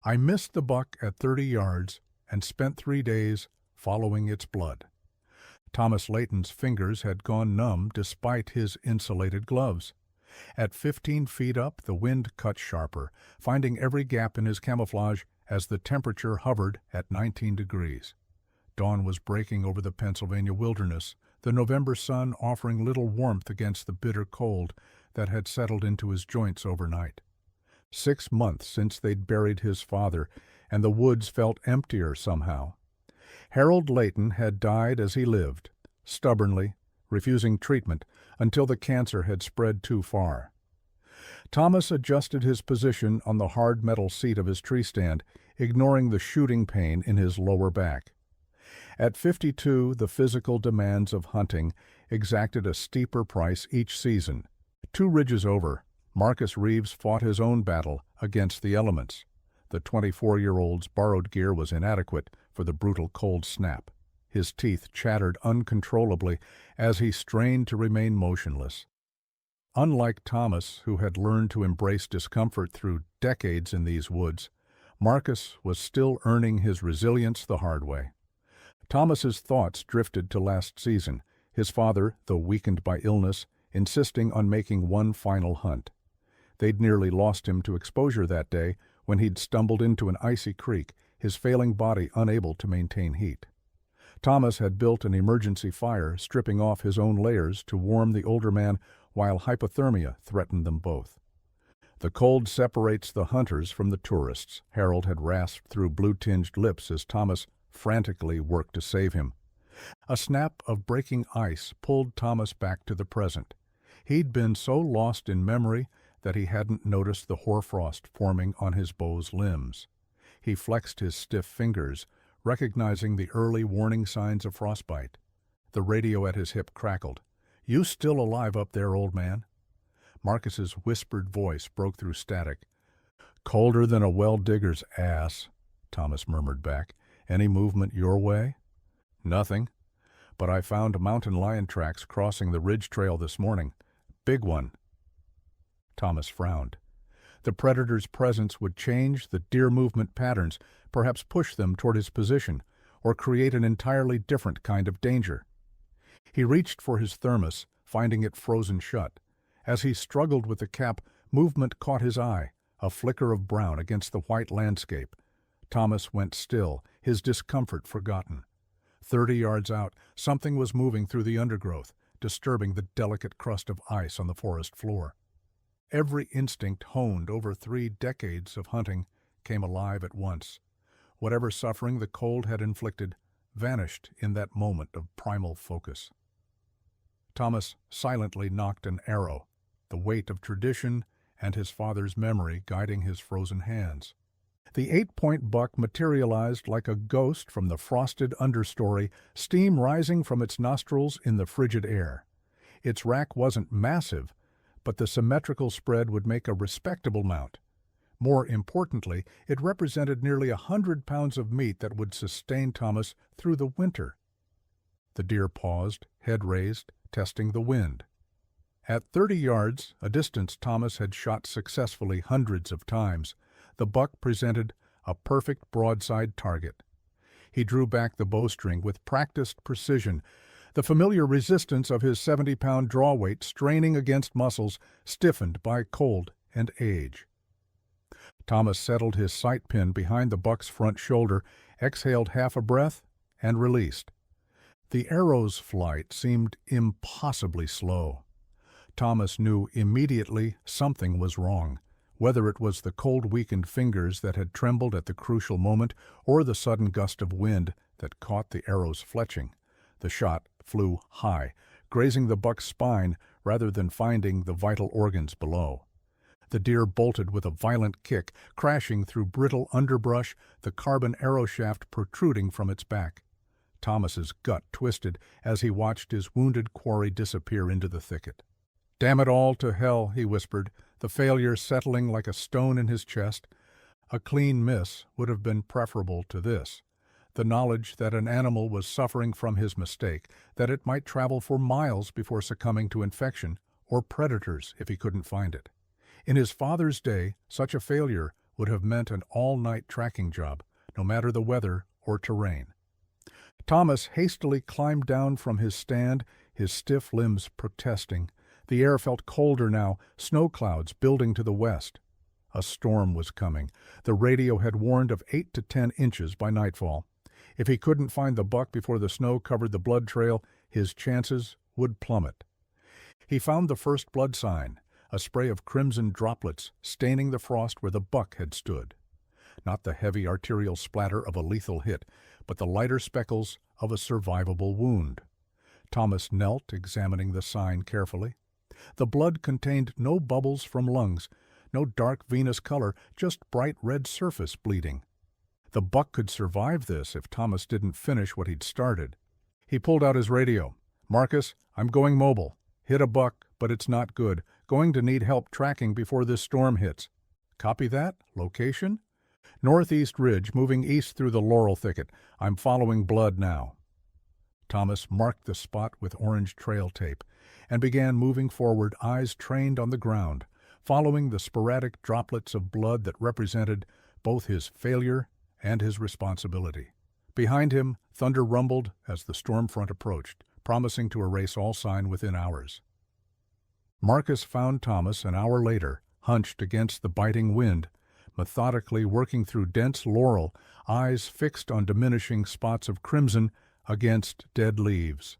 I missed the buck at 30 yards and spent 3 days following its blood. Thomas Leighton's fingers had gone numb despite his insulated gloves. At 15 feet up, the wind cut sharper, finding every gap in his camouflage as the temperature hovered at 19 degrees. Dawn was breaking over the Pennsylvania wilderness, the November sun offering little warmth against the bitter cold that had settled into his joints overnight. 6 months since they'd buried his father, and the woods felt emptier somehow. Harold Leighton had died as he lived, stubbornly, refusing treatment until the cancer had spread too far. Thomas adjusted his position on the hard metal seat of his tree stand, ignoring the shooting pain in his lower back. At 52, the physical demands of hunting exacted a steeper price each season. 2 ridges over, Marcus Reeves fought his own battle against the elements. The 24-year-old's borrowed gear was inadequate for the brutal cold snap. His teeth chattered uncontrollably as he strained to remain motionless. Unlike Thomas, who had learned to embrace discomfort through decades in these woods, Marcus was still earning his resilience the hard way. Thomas's thoughts drifted to last season, his father, though weakened by illness, insisting on making one final hunt. They'd nearly lost him to exposure that day when he'd stumbled into an icy creek, his failing body unable to maintain heat. Thomas had built an emergency fire, stripping off his own layers to warm the older man while hypothermia threatened them both. The cold separates the hunters from the tourists, Harold had rasped through blue-tinged lips as Thomas frantically worked to save him. A snap of breaking ice pulled Thomas back to the present. He'd been so lost in memory that he hadn't noticed the hoarfrost forming on his bow's limbs. He flexed his stiff fingers, recognizing the early warning signs of frostbite. The radio at his hip crackled. "You still alive up there, old man?" Marcus's whispered voice broke through static. "Colder than a well-digger's ass," Thomas murmured back. "Any movement your way?" "Nothing. But I found mountain lion tracks crossing the ridge trail this morning. Big one." Thomas frowned. The predator's presence would change the deer movement patterns, perhaps push them toward his position, or create an entirely different kind of danger. He reached for his thermos, finding it frozen shut. As he struggled with the cap, movement caught his eye, a flicker of brown against the white landscape. Thomas went still, his discomfort forgotten. 30 yards out, something was moving through the undergrowth, disturbing the delicate crust of ice on the forest floor. Every instinct honed over 3 decades of hunting came alive at once. Whatever suffering the cold had inflicted vanished in that moment of primal focus. Thomas silently nocked an arrow, the weight of tradition and his father's memory guiding his frozen hands. The 8-point buck materialized like a ghost from the frosted understory, steam rising from its nostrils in the frigid air. Its rack wasn't massive, but the symmetrical spread would make a respectable mount. More importantly, it represented nearly 100 pounds of meat that would sustain Thomas through the winter. The deer paused, head raised, testing the wind. At 30 yards, a distance Thomas had shot successfully hundreds of times, the buck presented a perfect broadside target. He drew back the bowstring with practiced precision, the familiar resistance of his 70-pound draw weight straining against muscles stiffened by cold and age. Thomas settled his sight pin behind the buck's front shoulder, exhaled half a breath, and released. The arrow's flight seemed impossibly slow. Thomas knew immediately something was wrong, whether it was the cold-weakened fingers that had trembled at the crucial moment or the sudden gust of wind that caught the arrow's fletching. The shot flew high, grazing the buck's spine rather than finding the vital organs below. The deer bolted with a violent kick, crashing through brittle underbrush, the carbon arrow shaft protruding from its back. Thomas's gut twisted as he watched his wounded quarry disappear into the thicket. "Damn it all to hell," he whispered, the failure settling like a stone in his chest. A clean miss would have been preferable to this. The knowledge that an animal was suffering from his mistake, that it might travel for miles before succumbing to infection, or predators if he couldn't find it. In his father's day, such a failure would have meant an all-night tracking job, no matter the weather or terrain. Thomas hastily climbed down from his stand, his stiff limbs protesting. The air felt colder now, snow clouds building to the west. A storm was coming. The radio had warned of 8 to 10 inches by nightfall. If he couldn't find the buck before the snow covered the blood trail, his chances would plummet. He found the first blood sign, a spray of crimson droplets staining the frost where the buck had stood. Not the heavy arterial splatter of a lethal hit, but the lighter speckles of a survivable wound. Thomas knelt, examining the sign carefully. The blood contained no bubbles from lungs, no dark venous color, just bright red surface bleeding. The buck could survive this if Thomas didn't finish what he'd started. He pulled out his radio. "Marcus, I'm going mobile. Hit a buck, but it's not good. Going to need help tracking before this storm hits." "Copy that. Location?" "Northeast ridge, moving east through the laurel thicket. I'm following blood now." Thomas marked the spot with orange trail tape and began moving forward, eyes trained on the ground, following the sporadic droplets of blood that represented both his failure and his responsibility. Behind him, thunder rumbled as the storm front approached, promising to erase all sign within hours. Marcus found Thomas an hour later, hunched against the biting wind, methodically working through dense laurel, eyes fixed on diminishing spots of crimson against dead leaves.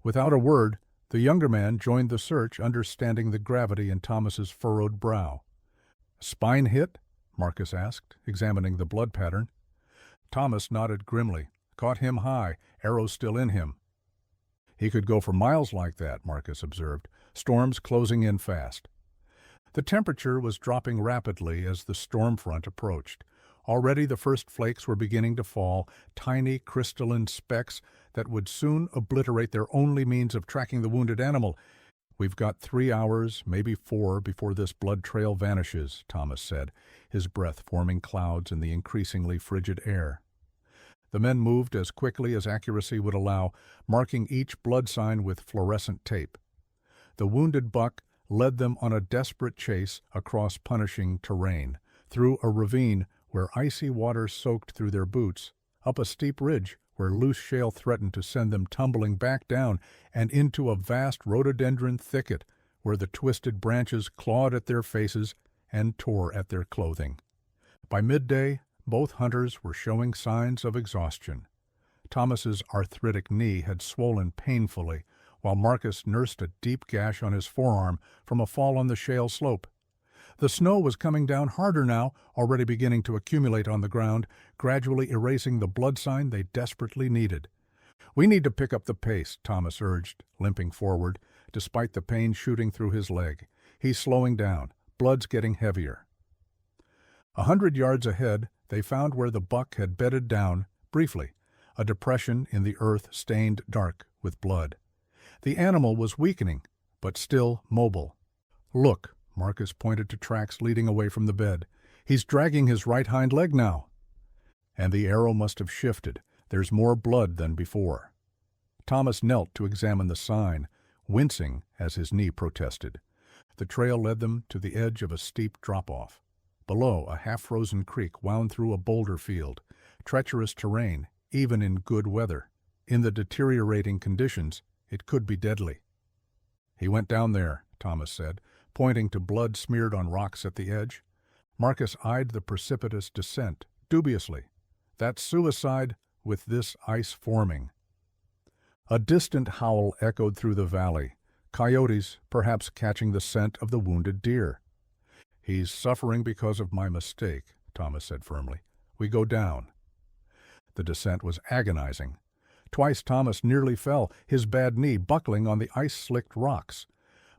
Without a word, the younger man joined the search, understanding the gravity in Thomas's furrowed brow. "Spine hit?" Marcus asked, examining the blood pattern. Thomas nodded grimly. "Caught him high, arrow still in him." "He could go for miles like that," Marcus observed. "Storms closing in fast." The temperature was dropping rapidly as the storm front approached. Already the first flakes were beginning to fall, tiny crystalline specks that would soon obliterate their only means of tracking the wounded animal. "We've got 3 hours, maybe 4, before this blood trail vanishes," Thomas said, his breath forming clouds in the increasingly frigid air. The men moved as quickly as accuracy would allow, marking each blood sign with fluorescent tape. The wounded buck led them on a desperate chase across punishing terrain, through a ravine where icy water soaked through their boots, up a steep ridge where loose shale threatened to send them tumbling back down, and into a vast rhododendron thicket where the twisted branches clawed at their faces and tore at their clothing. By midday, both hunters were showing signs of exhaustion. Thomas's arthritic knee had swollen painfully, while Marcus nursed a deep gash on his forearm from a fall on the shale slope. The snow was coming down harder now, already beginning to accumulate on the ground, gradually erasing the blood sign they desperately needed. "We need to pick up the pace," Thomas urged, limping forward, despite the pain shooting through his leg. "He's slowing down. Blood's getting heavier." 100 yards ahead, they found where the buck had bedded down, briefly, a depression in the earth stained dark with blood. The animal was weakening, but still mobile. "Look," Marcus pointed to tracks leading away from the bed. "He's dragging his right hind leg now." And the arrow must have shifted. There's more blood than before. Thomas knelt to examine the sign, wincing as his knee protested. The trail led them to the edge of a steep drop-off. Below, a half-frozen creek wound through a boulder field, treacherous terrain, even in good weather. In the deteriorating conditions, it could be deadly. "He went down there," Thomas said, pointing to blood smeared on rocks at the edge. Marcus eyed the precipitous descent dubiously. "That's suicide with this ice forming." A distant howl echoed through the valley, coyotes perhaps catching the scent of the wounded deer. "He's suffering because of my mistake," Thomas said firmly. "We go down." The descent was agonizing. Twice Thomas nearly fell, his bad knee buckling on the ice-slicked rocks.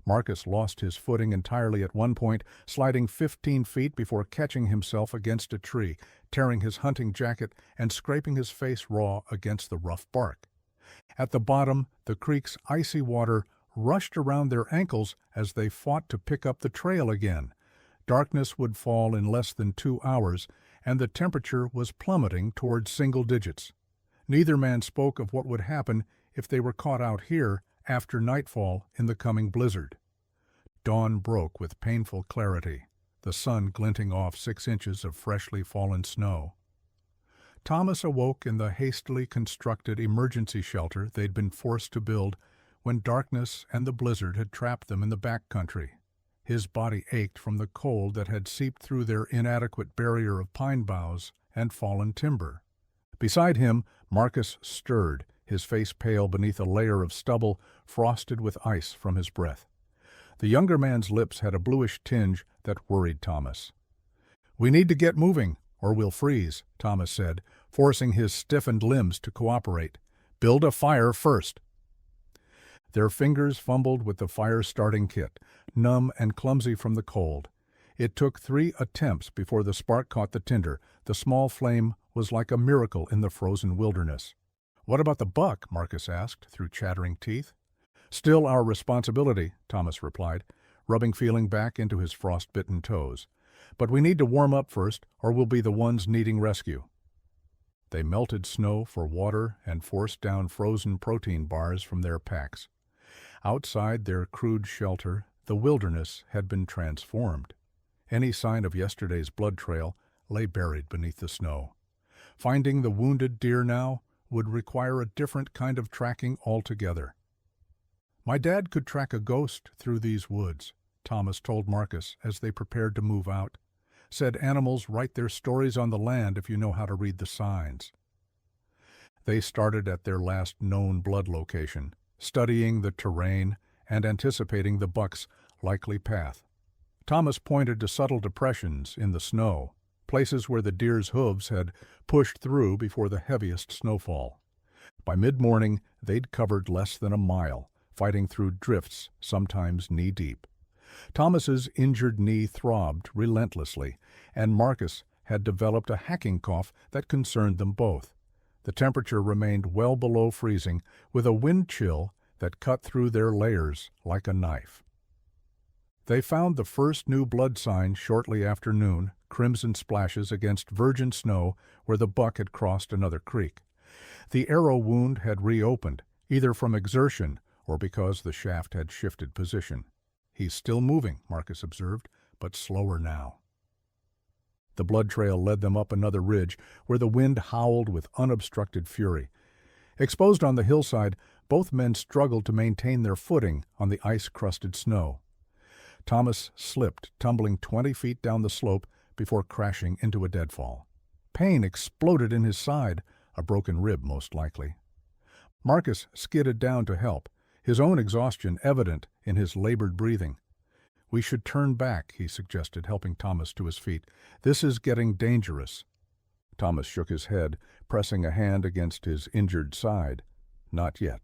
Marcus lost his footing entirely at one point, sliding 15 feet before catching himself against a tree, tearing his hunting jacket and scraping his face raw against the rough bark. At the bottom, the creek's icy water rushed around their ankles as they fought to pick up the trail again. Darkness would fall in less than 2 hours, and the temperature was plummeting toward single digits. Neither man spoke of what would happen if they were caught out here after nightfall in the coming blizzard. Dawn broke with painful clarity. the sun glinting off 6 inches of freshly fallen snow. Thomas awoke in the hastily constructed emergency shelter they'd been forced to build when darkness and the blizzard had trapped them in the back country. His body ached from the cold that had seeped through their inadequate barrier of pine boughs and fallen timber. Beside him, Marcus stirred, his face pale beneath a layer of stubble frosted with ice from his breath. The younger man's lips had a bluish tinge that worried Thomas. "We need to get moving, or we'll freeze," Thomas said, forcing his stiffened limbs to cooperate. "Build a fire first." Their fingers fumbled with the fire-starting kit, numb and clumsy from the cold. It took 3 attempts before the spark caught the tinder. The small flame was like a miracle in the frozen wilderness. "What about the buck?" Marcus asked through chattering teeth. "Still our responsibility," Thomas replied, rubbing feeling back into his frost-bitten toes. "But we need to warm up first, or we'll be the ones needing rescue." They melted snow for water and forced down frozen protein bars from their packs. Outside their crude shelter, the wilderness had been transformed. Any sign of yesterday's blood trail lay buried beneath the snow. Finding the wounded deer now would require a different kind of tracking altogether. "My dad could track a ghost through these woods," Thomas told Marcus as they prepared to move out. "Said animals write their stories on the land if you know how to read the signs." They started at their last known blood location, studying the terrain and anticipating the buck's likely path. Thomas pointed to subtle depressions in the snow, places where the deer's hooves had pushed through before the heaviest snowfall. By mid-morning, they'd covered less than a mile, fighting through drifts, sometimes knee-deep. Thomas's injured knee throbbed relentlessly, and Marcus had developed a hacking cough that concerned them both. The temperature remained well below freezing, with a wind chill that cut through their layers like a knife. They found the first new blood sign shortly after noon, crimson splashes against virgin snow where the buck had crossed another creek. The arrow wound had reopened, either from exertion or because the shaft had shifted position. "He's still moving," Marcus observed, "but slower now." The blood trail led them up another ridge where the wind howled with unobstructed fury. Exposed on the hillside, both men struggled to maintain their footing on the ice-crusted snow. Thomas slipped, tumbling 20 feet down the slope before crashing into a deadfall. Pain exploded in his side, a broken rib most likely. Marcus skidded down to help, his own exhaustion evident in his labored breathing. "We should turn back," he suggested, helping Thomas to his feet. "This is getting dangerous." Thomas shook his head, pressing a hand against his injured side. "Not yet."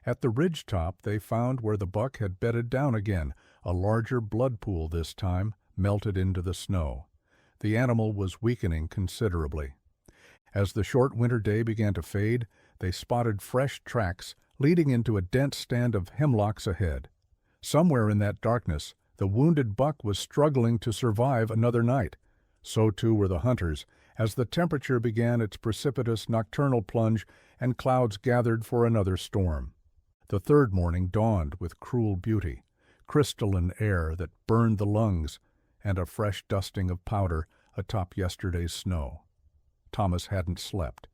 At the ridge top they found where the buck had bedded down again, a larger blood pool this time, melted into the snow. The animal was weakening considerably. As the short winter day began to fade, they spotted fresh tracks leading into a dense stand of hemlocks ahead. Somewhere in that darkness, the wounded buck was struggling to survive another night. So too were the hunters, as the temperature began its precipitous nocturnal plunge and clouds gathered for another storm. The third morning dawned with cruel beauty, crystalline air that burned the lungs, and a fresh dusting of powder atop yesterday's snow. Thomas hadn't slept.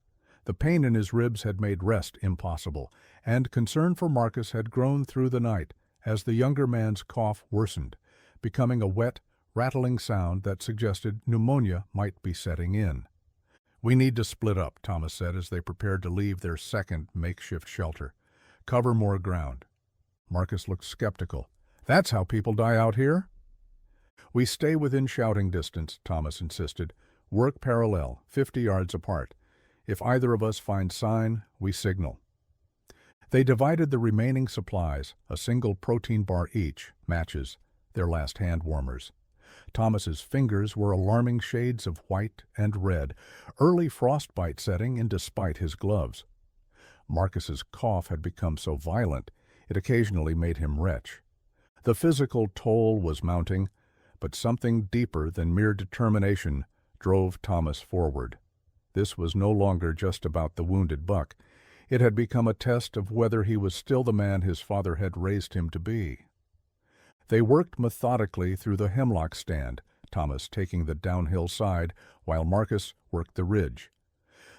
The pain in his ribs had made rest impossible, and concern for Marcus had grown through the night as the younger man's cough worsened, becoming a wet, rattling sound that suggested pneumonia might be setting in. "We need to split up," Thomas said as they prepared to leave their second makeshift shelter. "Cover more ground." Marcus looked skeptical. "That's how people die out here?" "We stay within shouting distance," Thomas insisted. "Work parallel, 50 yards apart. If either of us finds sign, we signal." They divided the remaining supplies, a single protein bar each, matches, their last hand warmers. Thomas's fingers were alarming shades of white and red, early frostbite setting in despite his gloves. Marcus's cough had become so violent, it occasionally made him retch. The physical toll was mounting, but something deeper than mere determination drove Thomas forward. This was no longer just about the wounded buck. It had become a test of whether he was still the man his father had raised him to be. They worked methodically through the hemlock stand, Thomas taking the downhill side while Marcus worked the ridge.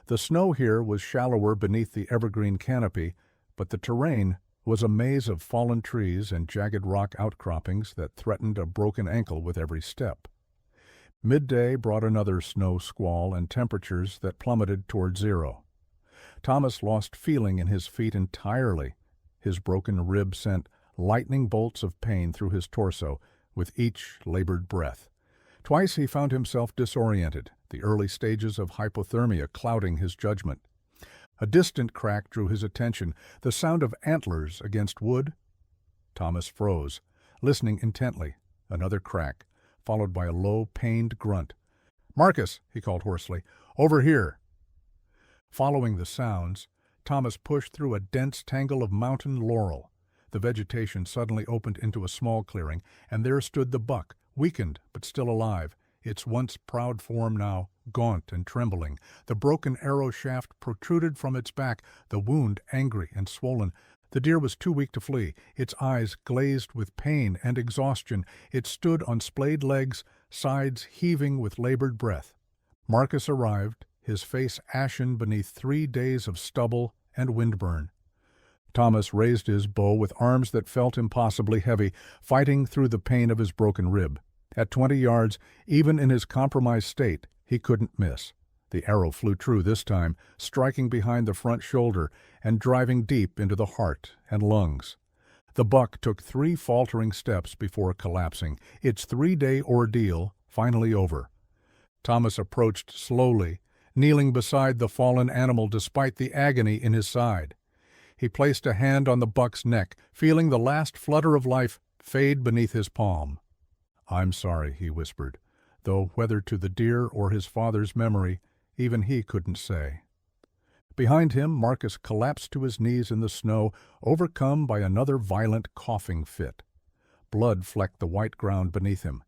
The snow here was shallower beneath the evergreen canopy, but the terrain was a maze of fallen trees and jagged rock outcroppings that threatened a broken ankle with every step. Midday brought another snow squall and temperatures that plummeted toward zero. Thomas lost feeling in his feet entirely. His broken rib sent lightning bolts of pain through his torso with each labored breath. Twice he found himself disoriented, the early stages of hypothermia clouding his judgment. A distant crack drew his attention, the sound of antlers against wood. Thomas froze, listening intently. Another crack, followed by a low, pained grunt. "Marcus," he called hoarsely, "over here." Following the sounds, Thomas pushed through a dense tangle of mountain laurel. The vegetation suddenly opened into a small clearing, and there stood the buck, weakened but still alive, its once proud form now gaunt and trembling. The broken arrow shaft protruded from its back, the wound angry and swollen. The deer was too weak to flee, its eyes glazed with pain and exhaustion. It stood on splayed legs, sides heaving with labored breath. Marcus arrived, his face ashen beneath 3 days of stubble and windburn. Thomas raised his bow with arms that felt impossibly heavy, fighting through the pain of his broken rib. At 20 yards, even in his compromised state, he couldn't miss. The arrow flew true this time, striking behind the front shoulder and driving deep into the heart and lungs. The buck took 3 faltering steps before collapsing, its 3-day ordeal finally over. Thomas approached slowly, kneeling beside the fallen animal despite the agony in his side. He placed a hand on the buck's neck, feeling the last flutter of life fade beneath his palm. "I'm sorry," he whispered, though whether to the deer or his father's memory, even he couldn't say. Behind him, Marcus collapsed to his knees in the snow, overcome by another violent coughing fit. Blood flecked the white ground beneath him.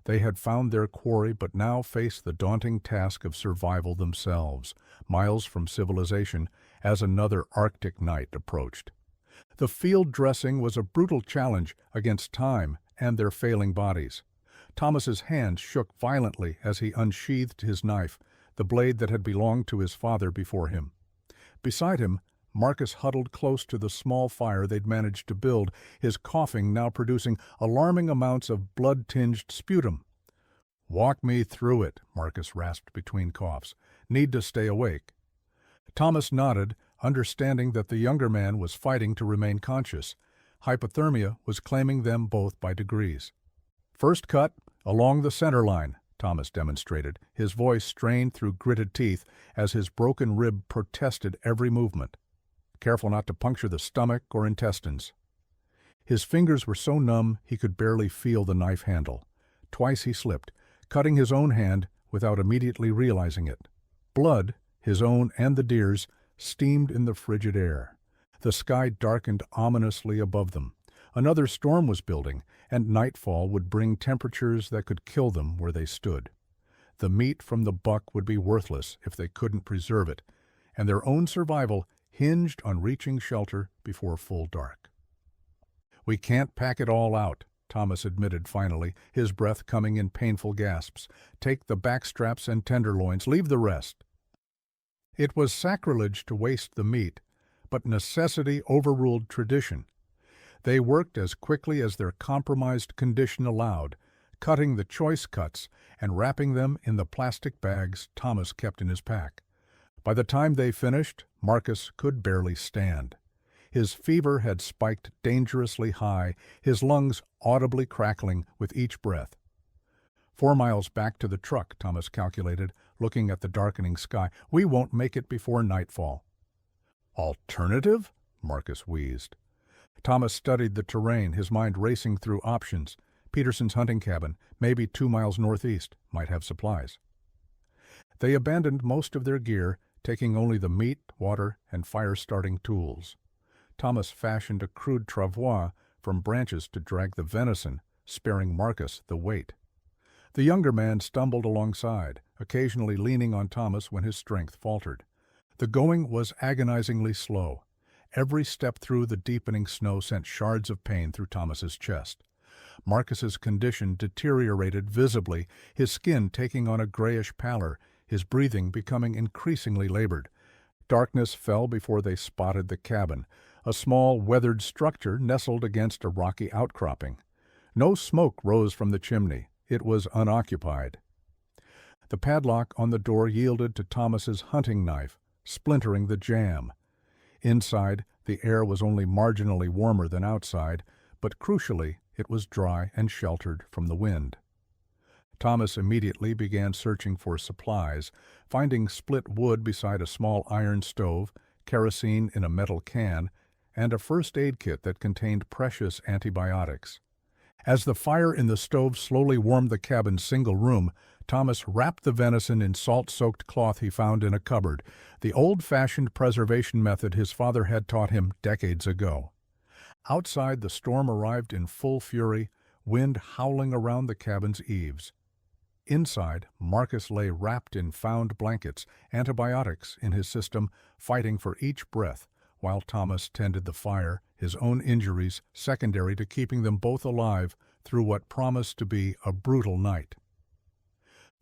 They had found their quarry, but now faced the daunting task of survival themselves, miles from civilization, as another Arctic night approached. The field dressing was a brutal challenge against time and their failing bodies. Thomas's hands shook violently as he unsheathed his knife, the blade that had belonged to his father before him. Beside him, Marcus huddled close to the small fire they'd managed to build, his coughing now producing alarming amounts of blood-tinged sputum. "Walk me through it," Marcus rasped between coughs. "Need to stay awake." Thomas nodded, understanding that the younger man was fighting to remain conscious. Hypothermia was claiming them both by degrees. "First cut, along the center line," Thomas demonstrated, his voice strained through gritted teeth as his broken rib protested every movement. "Careful not to puncture the stomach or intestines." His fingers were so numb he could barely feel the knife handle. Twice he slipped, cutting his own hand without immediately realizing it. Blood, his own and the deer's, steamed in the frigid air. The sky darkened ominously above them. Another storm was building, and nightfall would bring temperatures that could kill them where they stood. The meat from the buck would be worthless if they couldn't preserve it, and their own survival hinged on reaching shelter before full dark. "We can't pack it all out," Thomas admitted finally, his breath coming in painful gasps. "Take the backstraps and tenderloins, leave the rest." It was sacrilege to waste the meat, but necessity overruled tradition. They worked as quickly as their compromised condition allowed, cutting the choice cuts and wrapping them in the plastic bags Thomas kept in his pack. By the time they finished, Marcus could barely stand. His fever had spiked dangerously high, his lungs audibly crackling with each breath. 4 miles back to the truck, Thomas calculated, looking at the darkening sky. "We won't make it before nightfall." "Alternative?" Marcus wheezed. Thomas studied the terrain, his mind racing through options. Peterson's hunting cabin, maybe 2 miles northeast, might have supplies. They abandoned most of their gear, taking only the meat, water, and fire-starting tools. Thomas fashioned a crude travois from branches to drag the venison, sparing Marcus the weight. The younger man stumbled alongside, occasionally leaning on Thomas when his strength faltered. The going was agonizingly slow. Every step through the deepening snow sent shards of pain through Thomas's chest. Marcus's condition deteriorated visibly, his skin taking on a grayish pallor, his breathing becoming increasingly labored. Darkness fell before they spotted the cabin, a small, weathered structure nestled against a rocky outcropping. No smoke rose from the chimney. It was unoccupied. The padlock on the door yielded to Thomas's hunting knife, splintering the jamb. Inside, the air was only marginally warmer than outside, but crucially, it was dry and sheltered from the wind. Thomas immediately began searching for supplies, finding split wood beside a small iron stove, kerosene in a metal can, and a first aid kit that contained precious antibiotics. As the fire in the stove slowly warmed the cabin's single room, Thomas wrapped the venison in salt-soaked cloth he found in a cupboard, the old-fashioned preservation method his father had taught him decades ago. Outside, the storm arrived in full fury, wind howling around the cabin's eaves. Inside, Marcus lay wrapped in found blankets, antibiotics in his system, fighting for each breath, while Thomas tended the fire, his own injuries secondary to keeping them both alive through what promised to be a brutal night.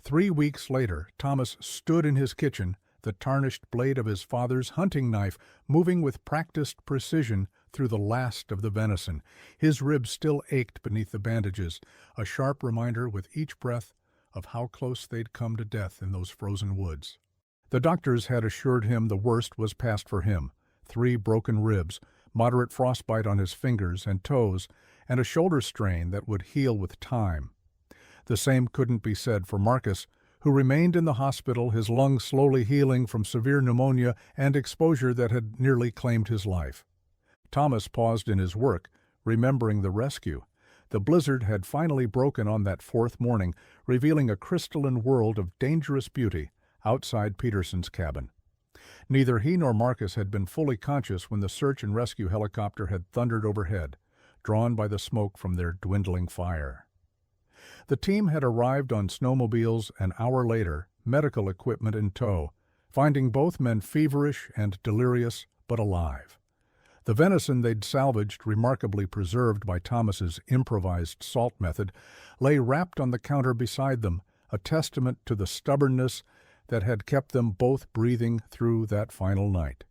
3 weeks later, Thomas stood in his kitchen, the tarnished blade of his father's hunting knife moving with practiced precision through the last of the venison. His ribs still ached beneath the bandages, a sharp reminder with each breath of how close they'd come to death in those frozen woods. The doctors had assured him the worst was past for him: 3 broken ribs, moderate frostbite on his fingers and toes, and a shoulder strain that would heal with time. The same couldn't be said for Marcus, who remained in the hospital, his lungs slowly healing from severe pneumonia and exposure that had nearly claimed his life. Thomas paused in his work, remembering the rescue. The blizzard had finally broken on that 4th morning, revealing a crystalline world of dangerous beauty outside Peterson's cabin. Neither he nor Marcus had been fully conscious when the search and rescue helicopter had thundered overhead, drawn by the smoke from their dwindling fire. The team had arrived on snowmobiles an hour later, medical equipment in tow, finding both men feverish and delirious, but alive. The venison they'd salvaged, remarkably preserved by Thomas's improvised salt method, lay wrapped on the counter beside them, a testament to the stubbornness that had kept them both breathing through that final night.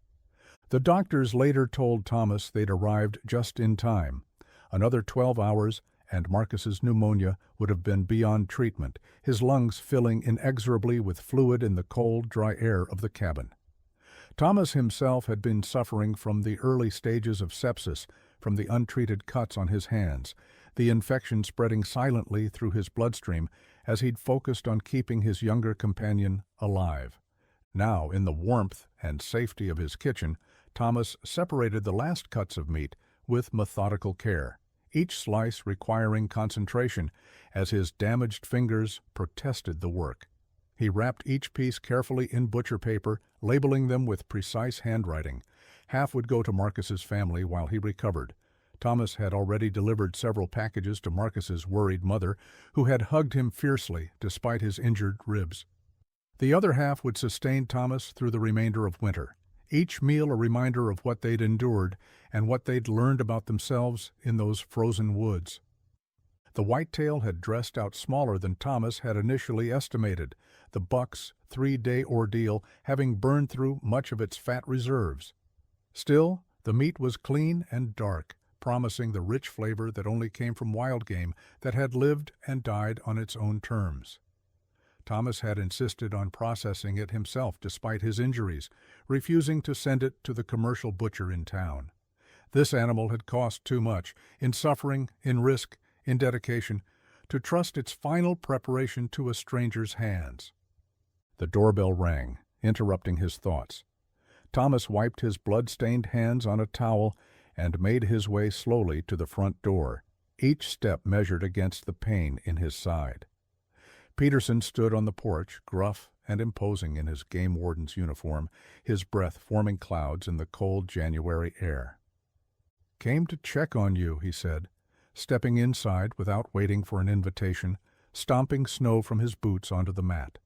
The doctors later told Thomas they'd arrived just in time. Another 12 hours, and Marcus's pneumonia would have been beyond treatment, his lungs filling inexorably with fluid in the cold, dry air of the cabin. Thomas himself had been suffering from the early stages of sepsis, from the untreated cuts on his hands, the infection spreading silently through his bloodstream as he'd focused on keeping his younger companion alive. Now, in the warmth and safety of his kitchen, Thomas separated the last cuts of meat with methodical care, each slice requiring concentration as his damaged fingers protested the work. He wrapped each piece carefully in butcher paper, labeling them with precise handwriting. Half would go to Marcus's family while he recovered. Thomas had already delivered several packages to Marcus's worried mother, who had hugged him fiercely despite his injured ribs. The other half would sustain Thomas through the remainder of winter, each meal a reminder of what they'd endured and what they'd learned about themselves in those frozen woods. The whitetail had dressed out smaller than Thomas had initially estimated, the buck's 3-day ordeal having burned through much of its fat reserves. Still, the meat was clean and dark, promising the rich flavor that only came from wild game that had lived and died on its own terms. Thomas had insisted on processing it himself despite his injuries, refusing to send it to the commercial butcher in town. This animal had cost too much, in suffering, in risk, in dedication, to trust its final preparation to a stranger's hands. The doorbell rang, interrupting his thoughts. Thomas wiped his blood-stained hands on a towel and made his way slowly to the front door, each step measured against the pain in his side. Peterson stood on the porch, gruff and imposing in his game warden's uniform, his breath forming clouds in the cold January air. "Came to check on you," he said, stepping inside without waiting for an invitation, stomping snow from his boots onto the mat.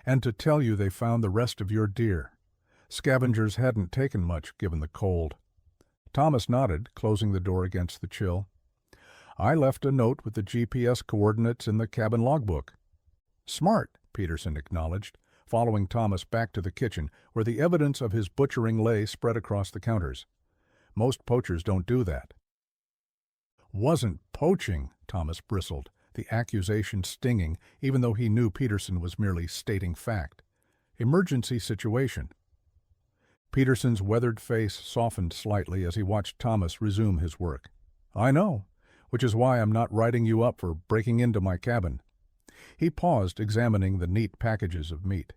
"And to tell you they found the rest of your deer. Scavengers hadn't taken much given the cold." Thomas nodded, closing the door against the chill. I left a note with the GPS coordinates in the cabin logbook. Smart, Peterson acknowledged, following Thomas back to the kitchen, where the evidence of his butchering lay spread across the counters. Most poachers don't do that. Wasn't poaching, Thomas bristled, the accusation stinging, even though he knew Peterson was merely stating fact. Emergency situation. Peterson's weathered face softened slightly as he watched Thomas resume his work. I know, which is why I'm not writing you up for breaking into my cabin. He paused, examining the neat packages of meat.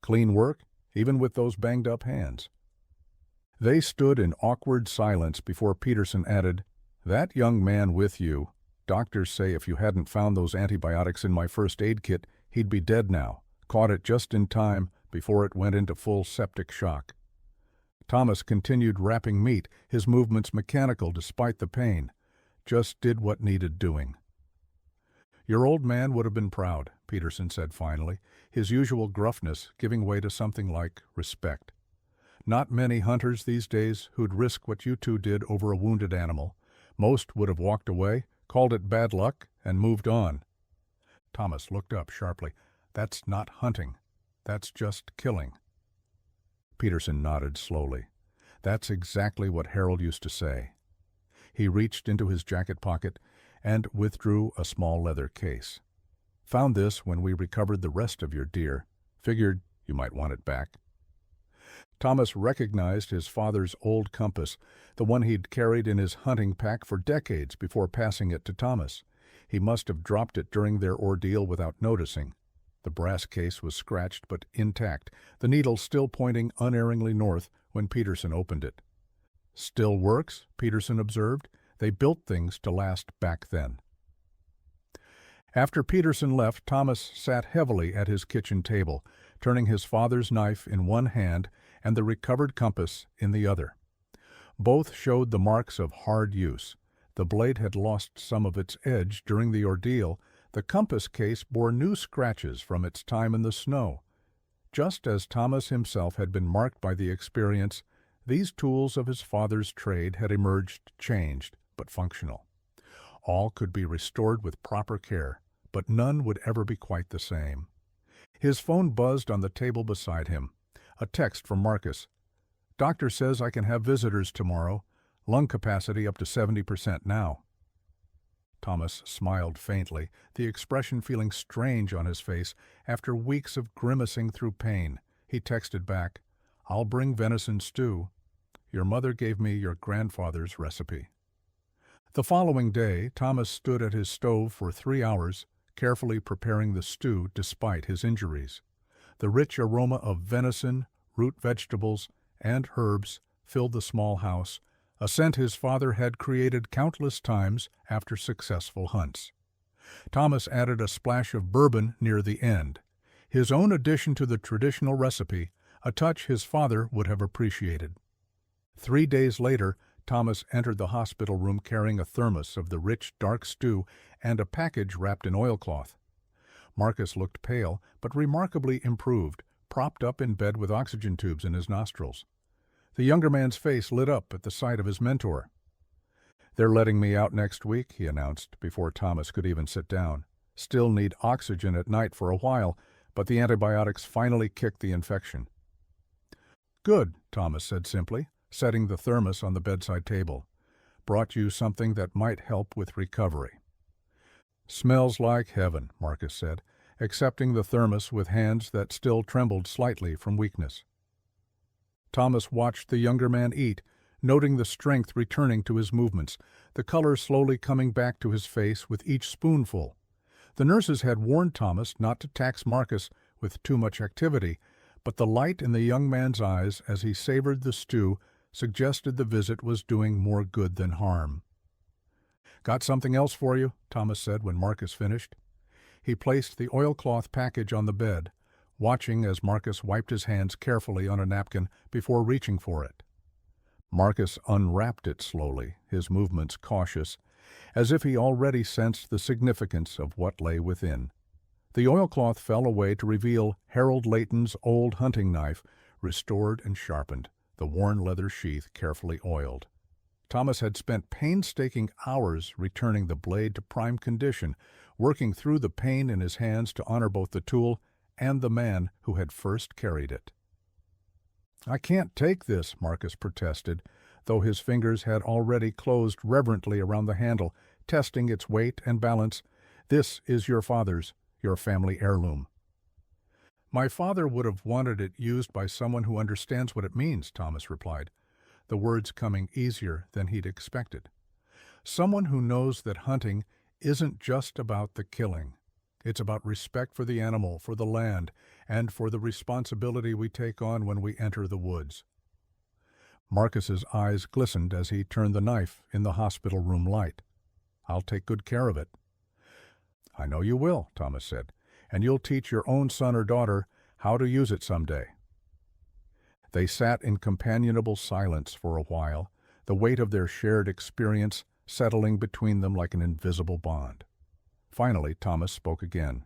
Clean work, even with those banged-up hands. They stood in awkward silence before Peterson added, That young man with you, doctors say if you hadn't found those antibiotics in my first aid kit, he'd be dead now. Caught it just in time before it went into full septic shock. Thomas continued wrapping meat, his movements mechanical despite the pain. Just did what needed doing. Your old man would have been proud, Peterson said finally, his usual gruffness giving way to something like respect. Not many hunters these days who'd risk what you two did over a wounded animal. Most would have walked away, called it bad luck, and moved on. Thomas looked up sharply. That's not hunting. That's just killing. Peterson nodded slowly. That's exactly what Harold used to say. He reached into his jacket pocket and withdrew a small leather case. Found this when we recovered the rest of your deer. Figured you might want it back. Thomas recognized his father's old compass, the one he'd carried in his hunting pack for decades before passing it to Thomas. He must have dropped it during their ordeal without noticing. The brass case was scratched but intact, the needle still pointing unerringly north when Peterson opened it. Still works, Peterson observed. They built things to last back then. After Peterson left, Thomas sat heavily at his kitchen table, turning his father's knife in one hand and the recovered compass in the other. Both showed the marks of hard use. The blade had lost some of its edge during the ordeal. The compass case bore new scratches from its time in the snow. Just as Thomas himself had been marked by the experience, these tools of his father's trade had emerged changed, but functional. All could be restored with proper care, but none would ever be quite the same. His phone buzzed on the table beside him. A text from Marcus. Doctor says I can have visitors tomorrow. Lung capacity up to 70% now. Thomas smiled faintly, the expression feeling strange on his face after weeks of grimacing through pain. He texted back, I'll bring venison stew. Your mother gave me your grandfather's recipe. The following day, Thomas stood at his stove for 3 hours, carefully preparing the stew despite his injuries. The rich aroma of venison, root vegetables, and herbs filled the small house, a scent his father had created countless times after successful hunts. Thomas added a splash of bourbon near the end, his own addition to the traditional recipe, a touch his father would have appreciated. 3 days later, Thomas entered the hospital room carrying a thermos of the rich, dark stew and a package wrapped in oilcloth. Marcus looked pale, but remarkably improved, propped up in bed with oxygen tubes in his nostrils. The younger man's face lit up at the sight of his mentor. They're letting me out next week, he announced, before Thomas could even sit down. Still need oxygen at night for a while, but the antibiotics finally kicked the infection. Good, Thomas said simply, setting the thermos on the bedside table. Brought you something that might help with recovery. Smells like heaven, Marcus said, accepting the thermos with hands that still trembled slightly from weakness. Thomas watched the younger man eat, noting the strength returning to his movements, the color slowly coming back to his face with each spoonful. The nurses had warned Thomas not to tax Marcus with too much activity, but the light in the young man's eyes as he savored the stew suggested the visit was doing more good than harm. Got something else for you, Thomas said when Marcus finished. He placed the oilcloth package on the bed, watching as Marcus wiped his hands carefully on a napkin before reaching for it. Marcus unwrapped it slowly, his movements cautious, as if he already sensed the significance of what lay within. The oilcloth fell away to reveal Harold Leighton's old hunting knife, restored and sharpened, the worn leather sheath carefully oiled. Thomas had spent painstaking hours returning the blade to prime condition, working through the pain in his hands to honor both the tool and the man who had first carried it. "I can't take this," Marcus protested, though his fingers had already closed reverently around the handle, testing its weight and balance. "This is your father's, your family heirloom." "My father would have wanted it used by someone who understands what it means," Thomas replied, the words coming easier than he'd expected. "Someone who knows that hunting isn't just about the killing. It's about respect for the animal, for the land, and for the responsibility we take on when we enter the woods." Marcus's eyes glistened as he turned the knife in the hospital room light. "I'll take good care of it." "I know you will," Thomas said, "and you'll teach your own son or daughter how to use it someday." They sat in companionable silence for a while, the weight of their shared experience settling between them like an invisible bond. Finally, Thomas spoke again.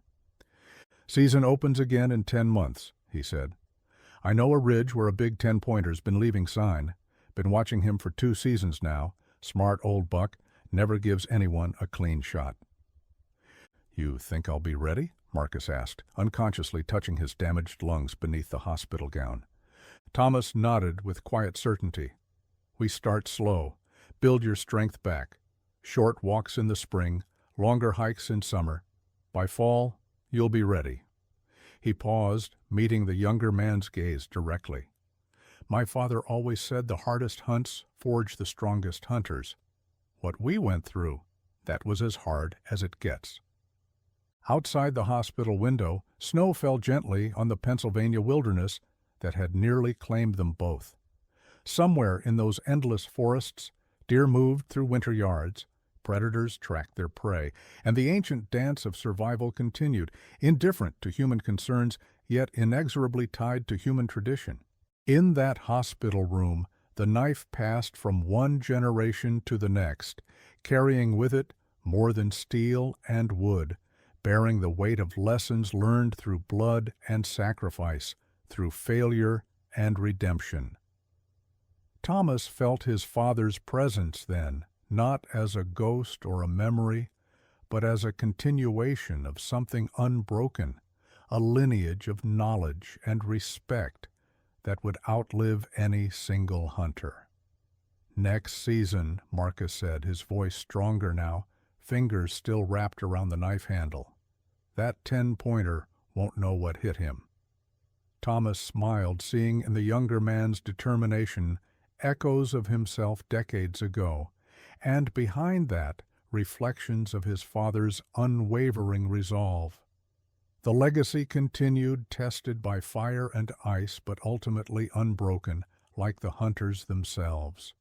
"Season opens again in 10 months, he said. "I know a ridge where a big 10-pointer's been leaving sign. Been watching him for 2 seasons now. Smart old buck, never gives anyone a clean shot." "You think I'll be ready?" Marcus asked, unconsciously touching his damaged lungs beneath the hospital gown. Thomas nodded with quiet certainty. "We start slow. Build your strength back. Short walks in the spring, longer hikes in summer. By fall, you'll be ready." He paused, meeting the younger man's gaze directly. "My father always said the hardest hunts forge the strongest hunters. What we went through, that was as hard as it gets." Outside the hospital window, snow fell gently on the Pennsylvania wilderness that had nearly claimed them both. Somewhere in those endless forests, deer moved through winter yards, predators tracked their prey, and the ancient dance of survival continued, indifferent to human concerns, yet inexorably tied to human tradition. In that hospital room, the knife passed from one generation to the next, carrying with it more than steel and wood, bearing the weight of lessons learned through blood and sacrifice, through failure and redemption. Thomas felt his father's presence then, not as a ghost or a memory, but as a continuation of something unbroken, a lineage of knowledge and respect that would outlive any single hunter. "Next season," Marcus said, his voice stronger now, fingers still wrapped around the knife handle. "That 10-pointer won't know what hit him." Thomas smiled, seeing in the younger man's determination echoes of himself decades ago, and behind that, reflections of his father's unwavering resolve. The legacy continued, tested by fire and ice, but ultimately unbroken, like the hunters themselves.